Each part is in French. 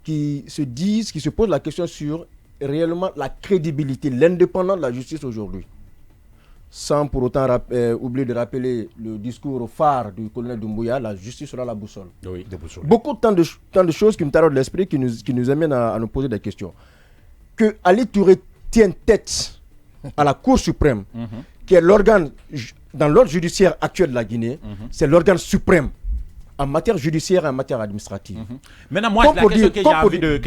qui se posent la question sur réellement la crédibilité, l'indépendance de la justice aujourd'hui. Sans pour autant oublier de rappeler le discours phare du colonel Doumbouya, la justice sera la boussole. Oui, beaucoup tant de choses qui me taraudent l'esprit, qui nous amènent à nous poser des questions. Que Ali Touré tienne tête à la Cour suprême, qui est l'organe, dans l'ordre judiciaire actuel de la Guinée, c'est l'organe suprême en matière judiciaire et en matière administrative. Maintenant, moi, la question que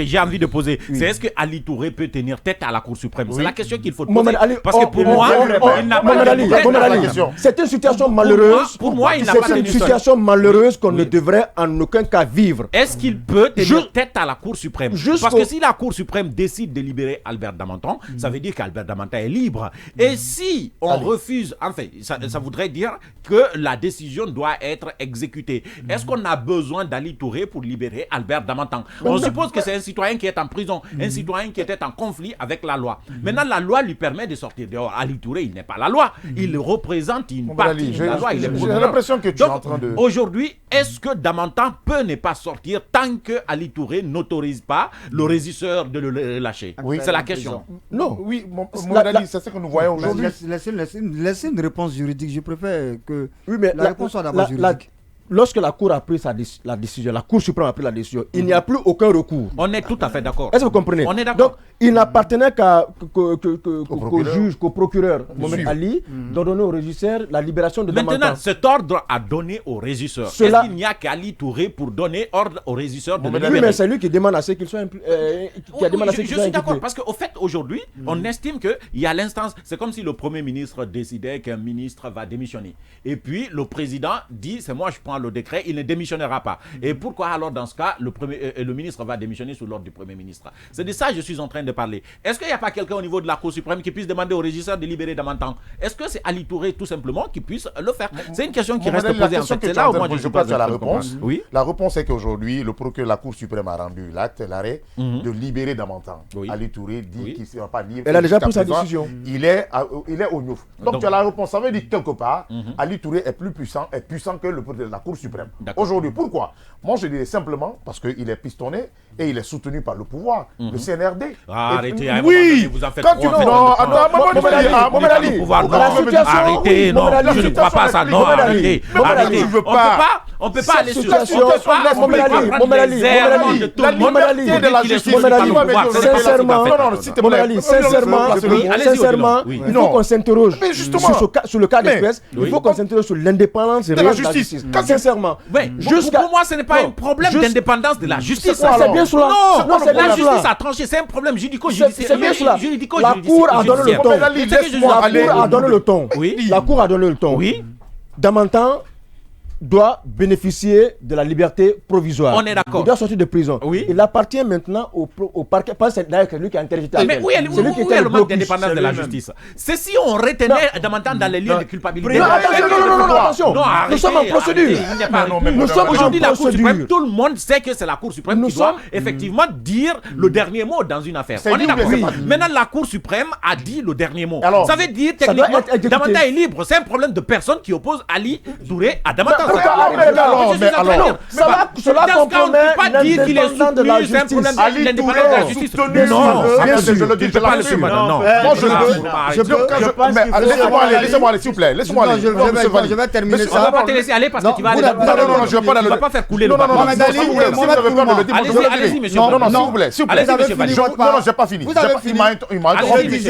j'ai envie de poser, c'est est-ce que Ali Touré peut tenir tête à la Cour suprême? C'est la question qu'il faut poser. Parce que pour moi, il n'a pas tenu tête à la question. C'est une situation malheureuse. Pour moi, il n'a pas tenu tête. C'est une situation malheureuse qu'on ne devrait en aucun cas vivre. Est-ce qu'il peut tenir tête à la Cour suprême? Parce que si la Cour suprême décide de libérer Albert Damanton, ça veut dire qu'Albert Damanton est libre. Et si on refuse, enfin, ça voudrait dire que la décision doit être exécutée. Est-ce qu'on a besoin d'Ali Touré pour libérer Albert Damanton? On suppose que c'est un citoyen qui est en prison, un citoyen qui était en conflit avec la loi. Maintenant, la loi lui permet de sortir dehors. Ali Touré, il n'est pas la loi. Il représente une partie de la loi. J'ai l'impression que tu es en train de... Aujourd'hui, est-ce que Damanton peut ne pas sortir tant que Ali Touré n'autorise pas le régisseur de le relâcher? C'est la question. Non. Oui, Mohamed Ali, c'est ce que nous voyons aujourd'hui. Laissez une réponse juridique. Je préfère que la réponse soit d'abord juridique. Lorsque la Cour a pris la décision, la Cour suprême a pris la décision, il n'y a plus aucun recours. On est tout à fait d'accord. Est-ce que vous comprenez? On est d'accord. Donc, il n'appartenait qu'au juge, qu'au procureur Mohamed Ali, de donner au régisseur la libération de Damanton. Maintenant, cet ordre a donné au régisseur. Est-ce qu'il n'y a qu'Ali Touré pour donner ordre au régisseur de le libérer? Oui, mais c'est lui qui demande à ce qu'il soit impliqué. Je suis d'accord, parce qu'au fait, aujourd'hui, on estime qu'il y a l'instance. C'est comme si le Premier ministre décidait qu'un ministre va démissionner. Et puis, le président dit, c'est moi, je prends le décret, il ne démissionnera pas. Et pourquoi alors dans ce cas le ministre va démissionner sous l'ordre du Premier ministre? C'est de ça que je suis en train de parler. Est-ce qu'il n'y a pas quelqu'un au niveau de la Cour suprême qui puisse demander au régisseur de libérer Damanton? Est-ce que c'est Ali Touré tout simplement qui puisse le faire? C'est une question qui reste posée en fait. C'est là où moi je passe à la réponse. Oui. La réponse est qu'aujourd'hui le procureur de la Cour suprême a rendu l'arrêt de libérer Damanton. Ali Touré dit qu'il ne sera pas libre. Elle a déjà pris sa décision. Il est au Niouf. Donc tu as la réponse. Ça veut dire quelque part Ali Touré est plus puissant que la Cour suprême. Aujourd'hui, pourquoi? Moi, je dirais simplement parce qu'il est pistonné et il est soutenu par le pouvoir, le CNRD. Arrêtez, oui, vous en faites quand tu non, Mohamed Ali, arrêtez, non, je ne crois pas ça, non, arrêtez, arrêtez. On ne peut pas aller sur la situation. Sincèrement, il faut qu'on s'interroge sur le cas d'espèce. Il faut qu'on s'interroge sur l'indépendance de la justice. Sincèrement. Pour moi, ce n'est pas un problème d'indépendance de la justice. C'est bien cela. Non, la justice a tranché. C'est un problème juridico-judiciaire. C'est bien cela. La Cour a donné le ton. La Cour a donné le ton. La Cour a donné le ton. Damanton doit bénéficier de la liberté provisoire. On est d'accord. Il doit sortir de prison. Il appartient maintenant au parquet. C'est d'ailleurs lui qui a interjeté. Mais où est le manque d'indépendance de la justice? C'est si on retenait Damanton dans les lieux de culpabilité. Non, attention. Nous sommes en procédure. Nous sommes aujourd'hui la Cour suprême. Tout le monde sait que c'est la Cour suprême qui doit effectivement dire le dernier mot dans une affaire. On est d'accord. Maintenant, la Cour suprême a dit le dernier mot. Ça veut dire techniquement Damanton est libre. C'est un problème de personne qui oppose Ali Touré à Damanton. Cela compromet l'indépendance de la justice. Ali Touré est soutenu. Non, je ne peux pas le suivre maintenant. Laissez-moi aller, s'il vous plaît. Laissez-moi aller. Je vais terminer ça. On ne va pas te laisser aller parce que tu vas aller. Non, je ne vais pas aller. On ne va pas faire couler le bateau. Allez-y, monsieur. Non, s'il vous plaît. Non, je n'ai pas fini. Vous avez fini. Il m'a interrompu.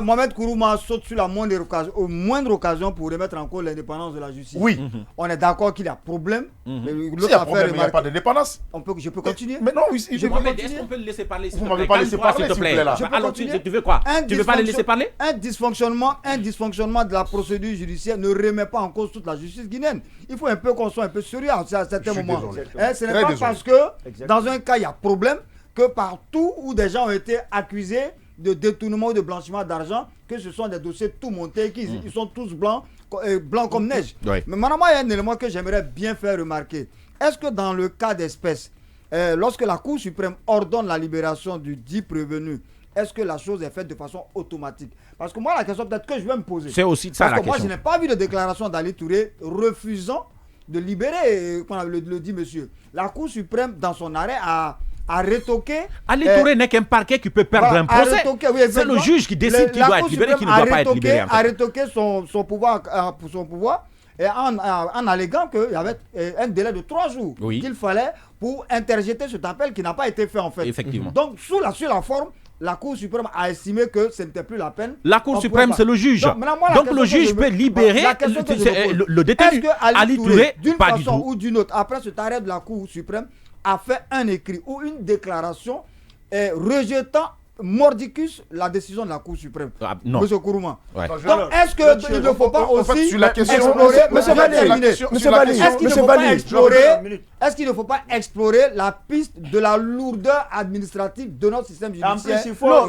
Mohamed Kourouma saute sur la moindre occasion pour remettre en cause l'indépendance de la justice. Oui. On est d'accord qu'il y a problème. S'il y a problème, il n'y a pas d'indépendance. Je peux continuer. Mais non, est-ce qu'on peut le laisser parler? Vous ne m'avez pas laissé parler, s'il vous plaît. Alors, tu veux quoi? Tu ne veux pas le laisser parler? Un dysfonctionnement de la procédure judiciaire ne remet pas en cause toute la justice guinéenne. Il faut un peu qu'on soit un peu sérieux à certains moments. Ce n'est pas parce que dans un cas il y a problème que partout où des gens ont été accusés de détournement ou de blanchiment d'argent, que ce sont des dossiers tout montés, qu'ils sont tous blancs comme neige. Mais maintenant, il y a un élément que j'aimerais bien faire remarquer. Est-ce que dans le cas d'espèce, lorsque la Cour suprême ordonne la libération du dit prévenu, est-ce que la chose est faite de façon automatique? Parce que moi, la question peut-être que je vais me poser. C'est aussi ça la question. Parce que moi, je n'ai pas vu de déclaration d'Ali Touré refusant de libérer, comme le dit monsieur. La Cour suprême, dans son arrêt, a a retoqué. Ali Touré n'est qu'un parquet qui peut perdre un procès. C'est le juge qui décide qu'il doit être libéré, qui ne doit pas être libéré. A retoqué son pouvoir, et en alléguant qu'il y avait un délai de 3 jours qu'il fallait pour interjeter cet appel qui n'a pas été fait en fait. Effectivement. Donc sur la forme, la Cour suprême a estimé que ce n'était plus la peine. La Cour suprême, c'est le juge. Donc le juge peut libérer le détenu. Est-ce que Ali Touré, d'une façon ou d'une autre, après cet arrêt de la Cour suprême, a fait un écrit ou une déclaration rejetant mordicus la décision de la Cour suprême? Non. Monsieur Kourouma. Ouais. Donc est-ce qu'il ne faut pas aussi explorer, est-ce qu'il ne faut pas explorer la piste de la lourdeur administrative de notre système judiciaire? En plus, il faut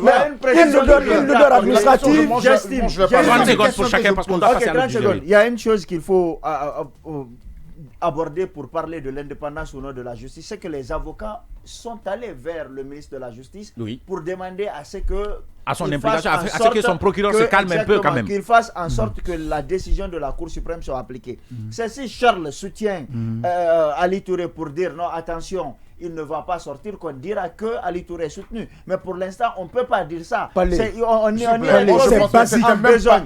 une lourdeur administrative. J'estime. 30 secondes pour chacun parce qu'on doit passer à l'autre sujet. Il y a une chose qu'il faut aborder pour parler de l'indépendance ou non de la justice, c'est que les avocats sont allés vers le ministre de la Justice pour demander à ce que son implication, à ce que son procureur se calme un peu quand même. Qu'il fasse en sorte que la décision de la Cour suprême soit appliquée. C'est si Charles soutient Ali Touré pour dire non, attention, il ne va pas sortir, qu'on dira que Ali Touré est soutenu. Mais pour l'instant, on ne peut pas dire ça.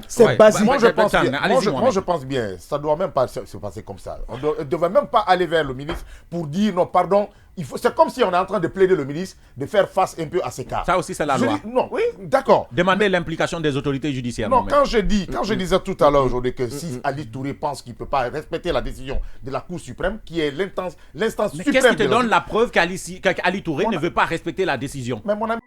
C'est basique. Moi, je pense bien, ça ne doit même pas se passer comme ça. On ne devait même pas aller vers le ministre pour dire non, pardon. C'est comme si on est en train de plaider le ministre de faire face un peu à ces cas. Ça aussi, c'est la loi. Non, oui, d'accord. Demander l'implication des autorités judiciaires. Non, quand je disais tout à l'heure aujourd'hui que si Ali Touré pense qu'il ne peut pas respecter la décision de la Cour suprême, qui est l'instance suprême. Qu'est-ce qui te donne la preuve qu'Ali Touré ne veut pas respecter la décision? Mais mon ami.